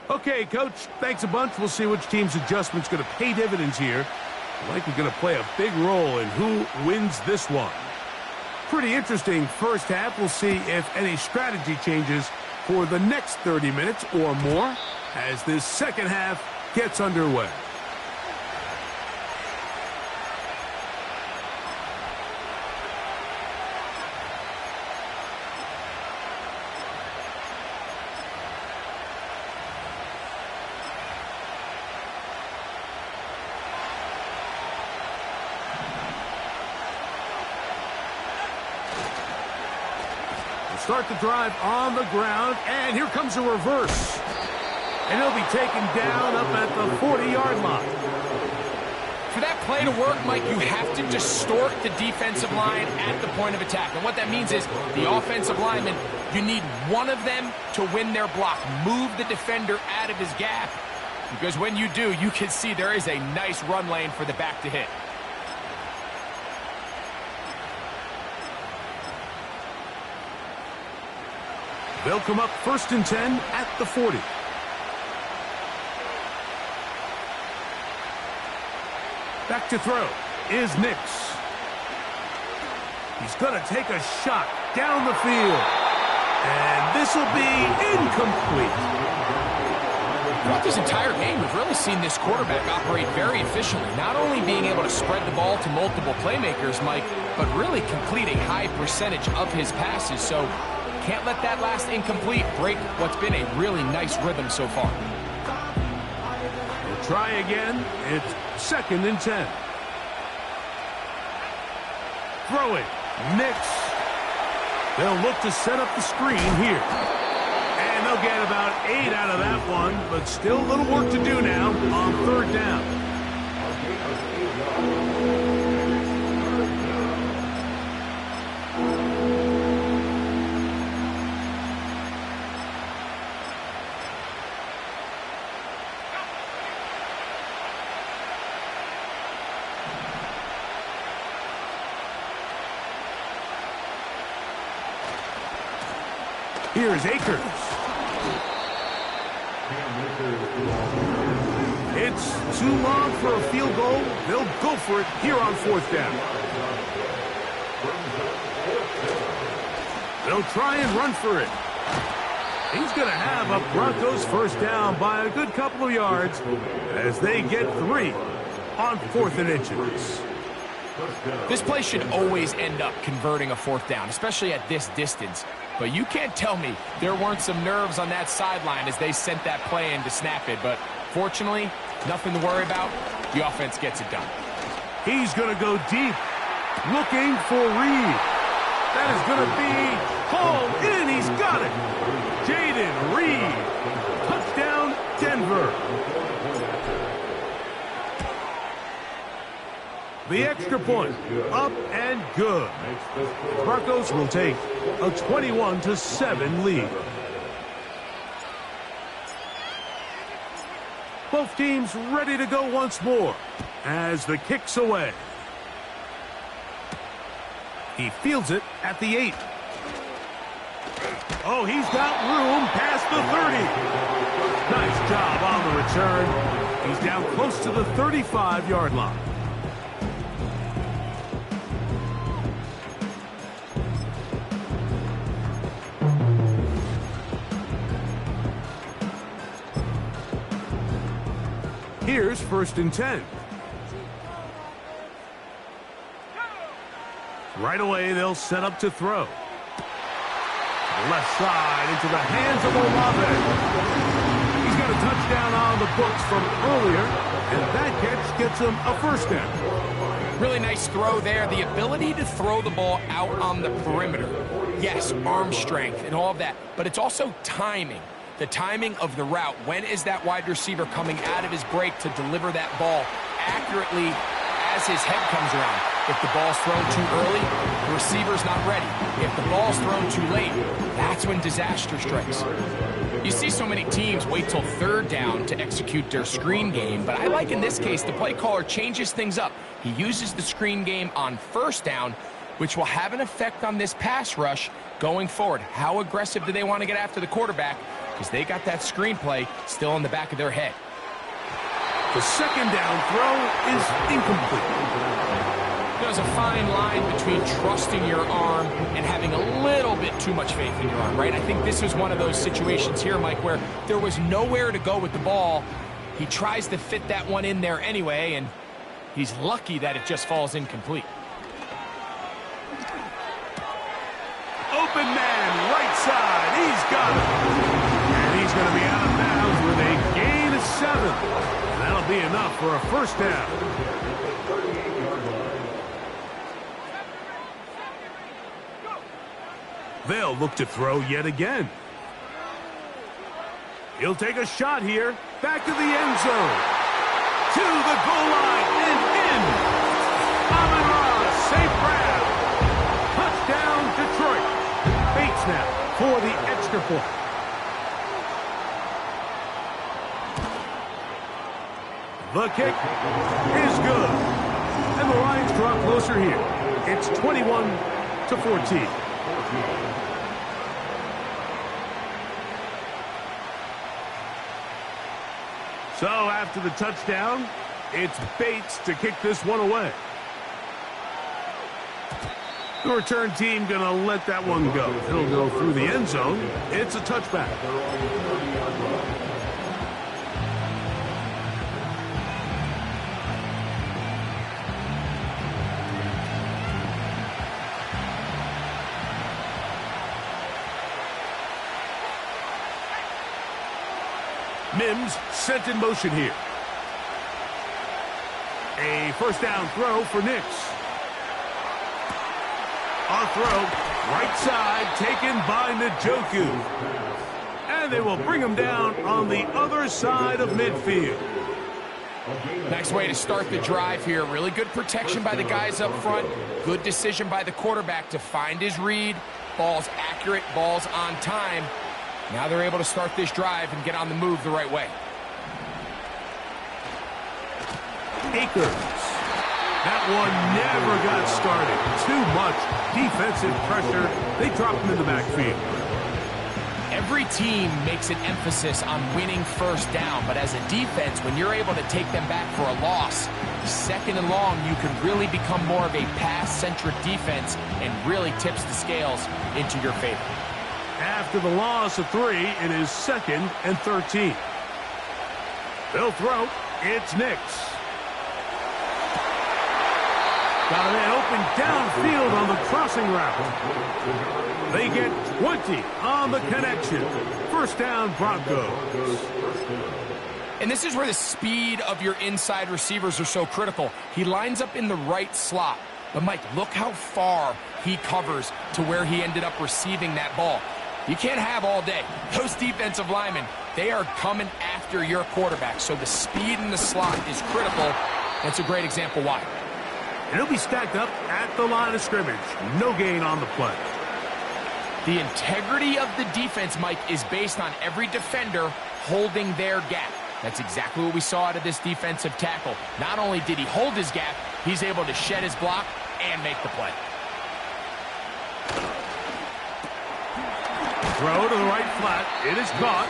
Okay, Coach, thanks a bunch. We'll see which team's adjustment's going to pay dividends here. Likely going to play a big role in who wins this one. Pretty interesting first half. We'll see if any strategy changes for the next 30 minutes or more as this second half gets underway. Start the drive on the ground, and here comes a reverse. And he'll be taken down up at the 40-yard line. For that play to work, Mike, you have to distort the defensive line at the point of attack. And what that means is the offensive lineman, you need one of them to win their block. Move the defender out of his gap. Because when you do, you can see there is a nice run lane for the back to hit. They'll come up 1st and 10 at the 40. Back to throw is Nix. He's going to take a shot down the field. And this will be incomplete. Throughout this entire game, we've really seen this quarterback operate very efficiently. Not only being able to spread the ball to multiple playmakers, Mike, but really complete a high percentage of his passes. So can't let that last incomplete break what's been a really nice rhythm so far. We'll try again. It's 2nd and 10. Throw it. Nix. They'll look to set up the screen here. And they'll get about 8 out of that one, but still a little work to do now on 3rd down. Here's Akers. It's too long for a field goal. They'll go for it here on 4th down. They'll try and run for it. He's going to have a Broncos 1st down by a good couple of yards as they get 3 on 4th and inches. This play should always end up converting a 4th down, especially at this distance. But you can't tell me there weren't some nerves on that sideline as they sent that play in to snap it. But fortunately, nothing to worry about. The offense gets it done. He's going to go deep, looking for Reed. That is going to be hauled in. He's got it. Jaden Reed. Touchdown, Denver. The extra point, up and good. The Broncos will take a 21-7 lead. Both teams ready to go once more as the kick's away. He fields it at the 8. Oh, he's got room past the 30. Nice job on the return. He's down close to the 35-yard line. Here's 1st and 10. Right away, they'll set up to throw. Left side into the hands of Olave. He's got a touchdown on the books from earlier, and that catch gets him a 1st down. Really nice throw there. The ability to throw the ball out on the perimeter. Yes, arm strength and all of that, but it's also timing. The timing of the route. When is that wide receiver coming out of his break to deliver that ball accurately as his head comes around? If the ball's thrown too early, the receiver's not ready. If the ball's thrown too late, that's when disaster strikes. You see so many teams wait till 3rd down to execute their screen game, but I like in this case the play caller changes things up. He uses the screen game on 1st down, which will have an effect on this pass rush going forward. How aggressive do they want to get after the quarterback? because they got that screenplay still in the back of their head. The second down throw is incomplete. There's a fine line between trusting your arm and having a little bit too much faith in your arm, right? I think this is one of those situations here, Mike, where there was nowhere to go with the ball. He tries to fit that one in there anyway, and he's lucky that it just falls incomplete. Open man, right side. He's got it. And he's going to be out of bounds with a gain of 7. And that'll be enough for a first down. They'll look to throw yet again. He'll take a shot here. Back to the end zone. To the goal line and in. Amon-Ra, safe grab. Touchdown, Detroit. Bates now for the extra point. The kick is good. And the Lions draw closer here. It's 21-14. So after the touchdown, it's Bates to kick this one away. The return team going to let that one go. It'll go through the end zone. It's a touchback. Mims sent in motion here. A first down throw for Nix. A throw, right side, taken by Njoku. And they will bring him down on the other side of midfield. Nice way to start the drive here. Really good protection by the guys up front. Good decision by the quarterback to find his read. Ball's accurate, ball's on time. Now they're able to start this drive and get on the move the right way. Akers. That one never got started. Too much defensive pressure. They dropped him in the backfield. Every team makes an emphasis on winning first down, but as a defense, when you're able to take them back for a loss, second and long, you can really become more of a pass-centric defense and really tips the scales into your favor. After the loss of 3, it is 2nd and 13. They'll throw. It's Nix. Got a man open downfield on the crossing route. They get 20 on the connection. First down, Broncos. And this is where the speed of your inside receivers are so critical. He lines up in the right slot. But, Mike, look how far he covers to where he ended up receiving that ball. You can't have all day. Those defensive linemen, they are coming after your quarterback. So the speed in the slot is critical. That's a great example why. And he'll be stacked up at the line of scrimmage. No gain on the play. The integrity of the defense, Mike, is based on every defender holding their gap. That's exactly what we saw out of this defensive tackle. Not only did he hold his gap, he's able to shed his block and make the play. Throw to the right flat. It is caught.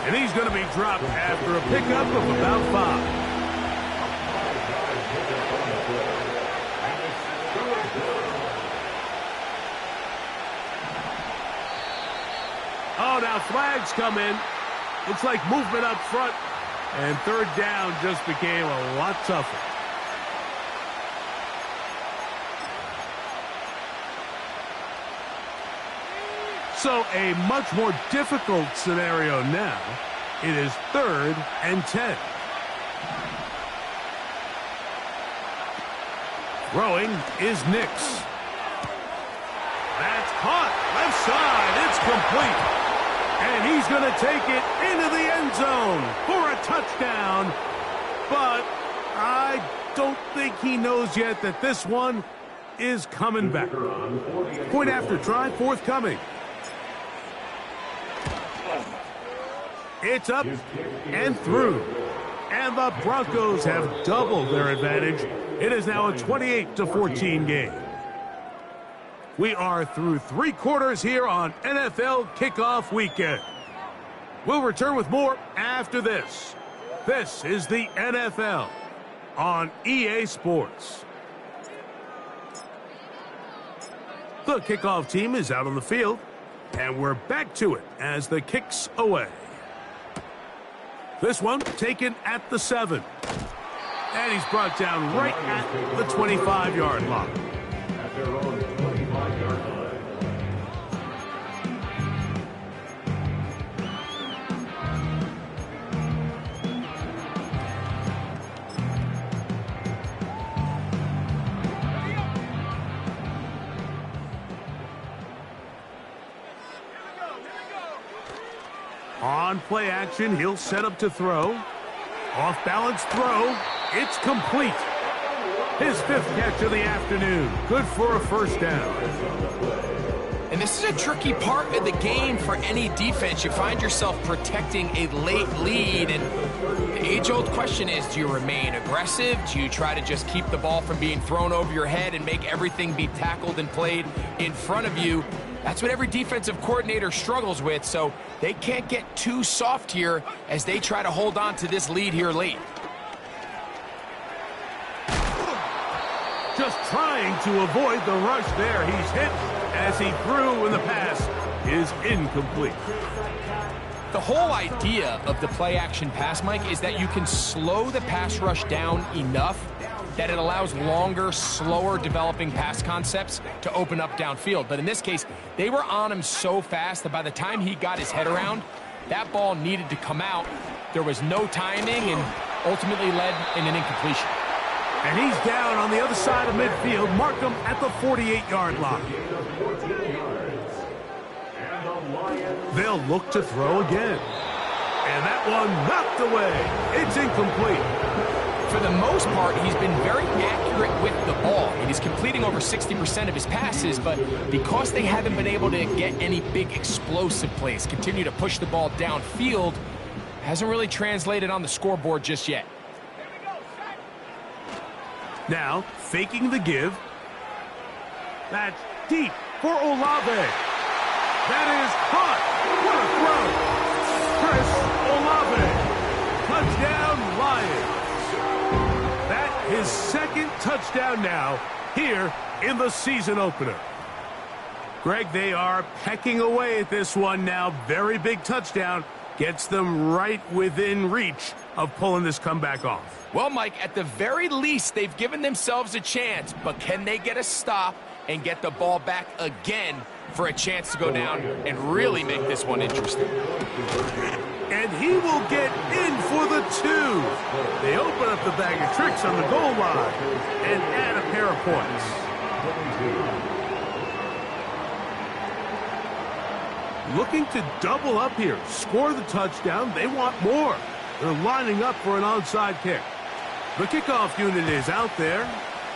And he's going to be dropped after a pickup of about 5. Oh, now flags come in. Looks like movement up front. And third down just became a lot tougher. So a much more difficult scenario now. It is 3rd and 10. Throwing is Nix. That's caught. Left side. It's complete. And he's going to take it into the end zone for a touchdown. But I don't think he knows yet that this one is coming back. Point after try, forthcoming. It's up and through. And the Broncos have doubled their advantage. It is now a 28-14 game. We are through 3 quarters here on NFL Kickoff Weekend. We'll return with more after this. This is the NFL on EA Sports. The kickoff team is out on the field, and we're back to it as the kick's away. This one taken at the 7. And he's brought down right at the 25-yard line. At their own 25-yard line. On play action, he'll set up to throw. Off balance throw. It's complete. His 5th catch of the afternoon. Good for a first down. And this is a tricky part of the game for any defense. You find yourself protecting a late lead, and the age-old question is, do you remain aggressive? Do you try to just keep the ball from being thrown over your head and make everything be tackled and played in front of you? That's what every defensive coordinator struggles with, so they can't get too soft here as they try to hold on to this lead here late. Just trying to avoid the rush there. He's hit as he threw, and the pass is incomplete. The whole idea of the play-action pass, Mike, is that you can slow the pass rush down enough that it allows longer, slower developing pass concepts to open up downfield. But in this case, they were on him so fast that by the time he got his head around, that ball needed to come out. There was no timing and ultimately led in an incompletion. And he's down on the other side of midfield. Mark him at the 48-yard line. They'll look to throw again. And that one knocked away. It's incomplete. For the most part, he's been very accurate with the ball. I mean, he's completing over 60% of his passes, but because they haven't been able to get any big explosive plays, continue to push the ball downfield, hasn't really translated on the scoreboard just yet. Now, faking the give. That's deep for Olave. That is hot. What a throw. Chris Olave. Touchdown, Lions. His 2nd touchdown now here in the season opener. Greg, they are pecking away at this one now. Very big touchdown. Gets them right within reach of pulling this comeback off. Well, Mike, at the very least, they've given themselves a chance, but can they get a stop and get the ball back again for a chance to go down and really make this one interesting? And he will get in for the 2. They open up the bag of tricks on the goal line and add a pair of points. Looking to double up here, score the touchdown. They want more. They're lining up for an onside kick. The kickoff unit is out there,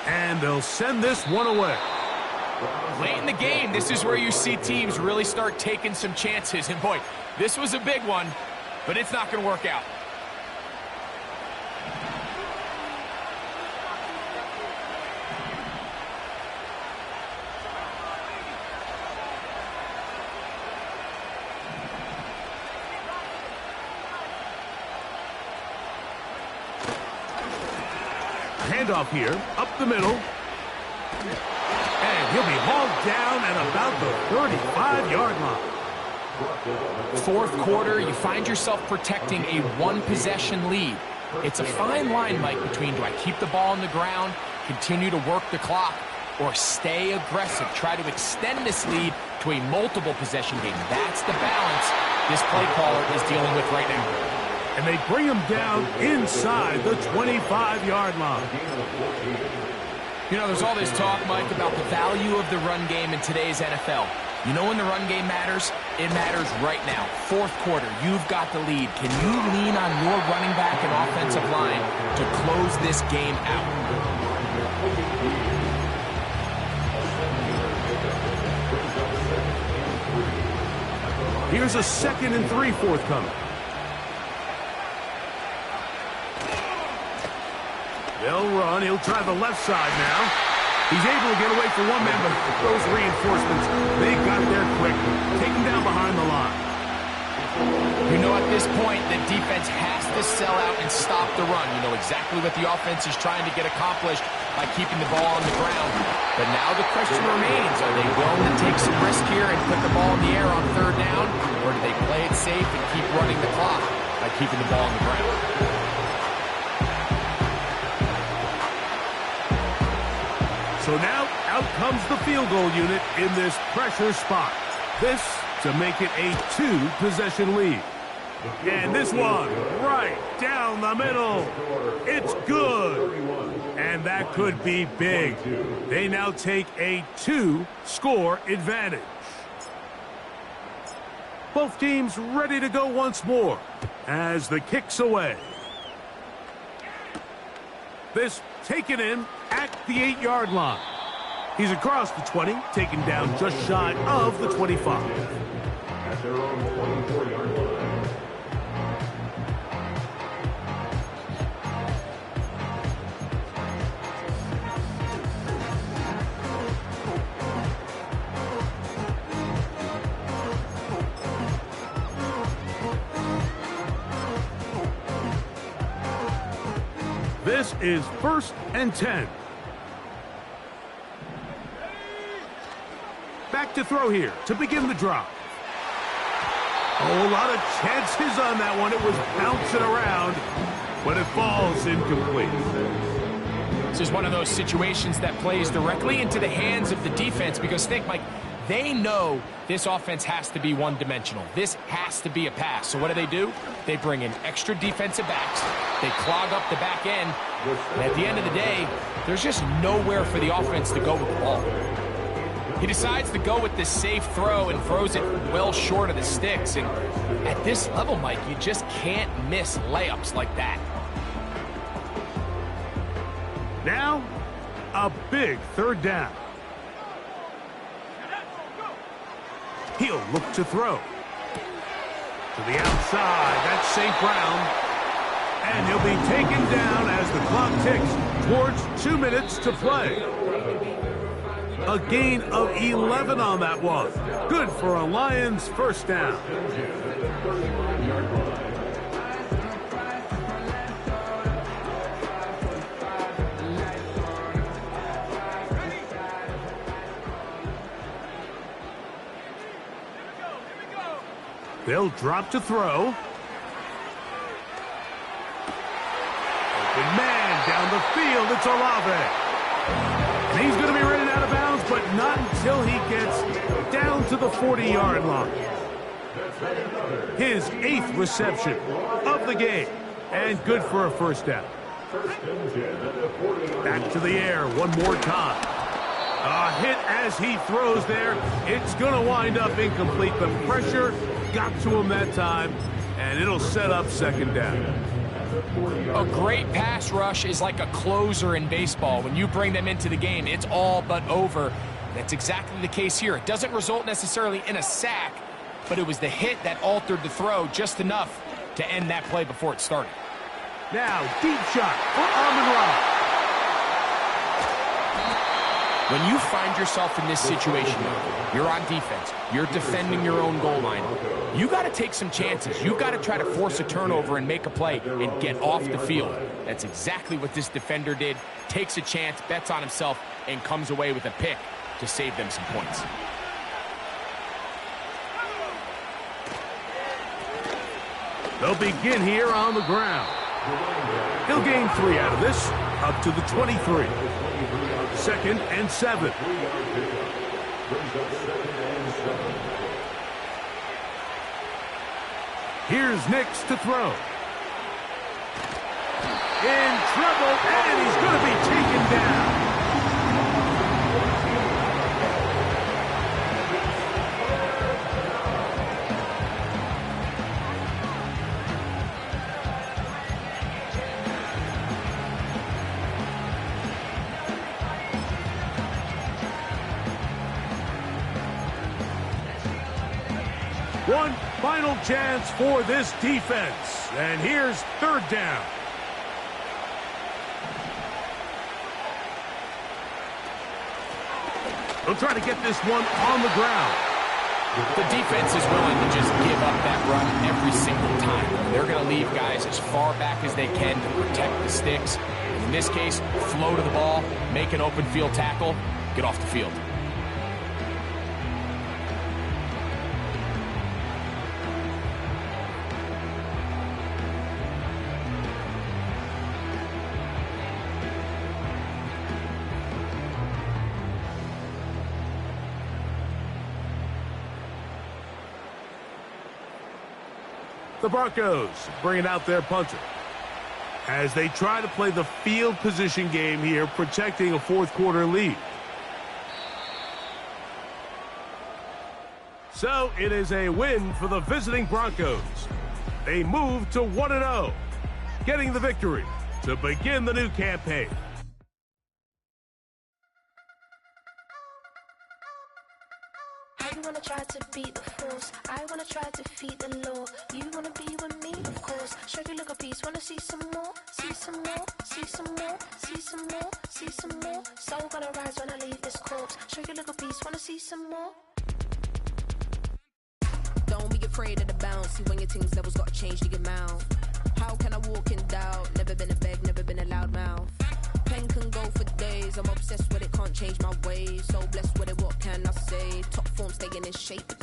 and they'll send this one away. Late in the game, this is where you see teams really start taking some chances. And boy, this was a big one, but it's not going to work out. Handoff here, up the middle. And he'll be hauled down at about the 35-yard line. Fourth quarter, you find yourself protecting a one-possession lead. It's a fine line, Mike, between do I keep the ball on the ground, continue to work the clock, or stay aggressive, try to extend this lead to a multiple possession game. That's the balance this play caller is dealing with right now. And they bring him down inside the 25-yard line. You know, there's all this talk, Mike, about the value of the run game in today's NFL. You know when the run game matters? It matters right now. Fourth quarter, you've got the lead. Can you lean on your running back and offensive line to close this game out? Here's a 2nd and 3 forthcoming. They'll run. He'll try the left side now. He's able to get away for one man, but those reinforcements, they got there quick. Take him down behind the line. You know at this point, the defense has to sell out and stop the run. You know exactly what the offense is trying to get accomplished by keeping the ball on the ground. But now the question remains, are they willing to take some risk here and put the ball in the air on third down? Or do they play it safe and keep running the clock by keeping the ball on the ground? So now, out comes the field goal unit in this pressure spot. This to make it a 2-possession lead. And this one, right down the middle. It's good. And that could be big. They now take a 2-score advantage. Both teams ready to go once more as the kick's away. This taken in at the 8-yard line. He's across the 20, taken down just shy of the 25. At their own 24-yard line. This is 1st and 10. Back to throw here to begin the drive. Oh, a lot of chances on that one. It was bouncing around, but it falls incomplete. This is one of those situations that plays directly into the hands of the defense because think, Mike, they know this offense has to be one-dimensional. This has to be a pass. So what do? They bring in extra defensive backs. They clog up the back end. And at the end of the day, there's just nowhere for the offense to go with the ball. He decides to go with this safe throw and throws it well short of the sticks. And at this level, Mike, you just can't miss layups like that. Now, a big 3rd down. He'll look to throw. To the outside, that's St. Brown. And he'll be taken down as the clock ticks towards 2 minutes to play. A gain of 11 on that one. Good for a Lions 1st down. They'll drop to throw. Open man down the field. It's Olave. And he's going to be running out of bounds, but not until he gets down to the 40-yard line. His 8th reception of the game, and good for a 1st down. Back to the air one more time. A hit as he throws there. It's going to wind up incomplete. The pressure got to him that time, and it'll set up 2nd down. A great pass rush is like a closer in baseball. When you bring them into the game, it's all but over. That's exactly the case here. It doesn't result necessarily in a sack, but it was the hit that altered the throw just enough to end that play before it started. Now, deep shot for Amon-Ra. When you find yourself in this situation, you're on defense, you're defending your own goal line, you got to take some chances. You got to try to force a turnover and make a play and get off the field. That's exactly what this defender did. Takes a chance, bets on himself, and comes away with a pick to save them some points. They'll begin here on the ground. He'll gain 3 out of this, up to the 23. 2nd and 7. Here's Nix to throw. In trouble, and he's going to be taken down. One final chance for this defense. And here's 3rd down. They'll try to get this one on the ground. The defense is willing to just give up that run every single time. They're going to leave guys as far back as they can to protect the sticks. In this case, flow to the ball, make an open field tackle, get off the field. The Broncos bringing out their punter as they try to play the field position game here, protecting a fourth quarter lead. So it is a win for the visiting Broncos. They move to 1-0, getting the victory to begin the new campaign. I wanna try to beat the force. I wanna try to defeat the law. You wanna be with me, of course. Show you look a piece. Wanna see some more? See some more? See some more? See some more? See some more? Soul gonna rise when I leave this corpse. Show you look a piece. Wanna see some more? Don't be afraid of the bounce. See when your things levels gotta change to your mouth. How can I walk in doubt? Never been a beg, never been a loud mouth. Pen can go for days. I'm obsessed with it, can't change my ways. So blessed with it, what can I say? Top form staying in shape.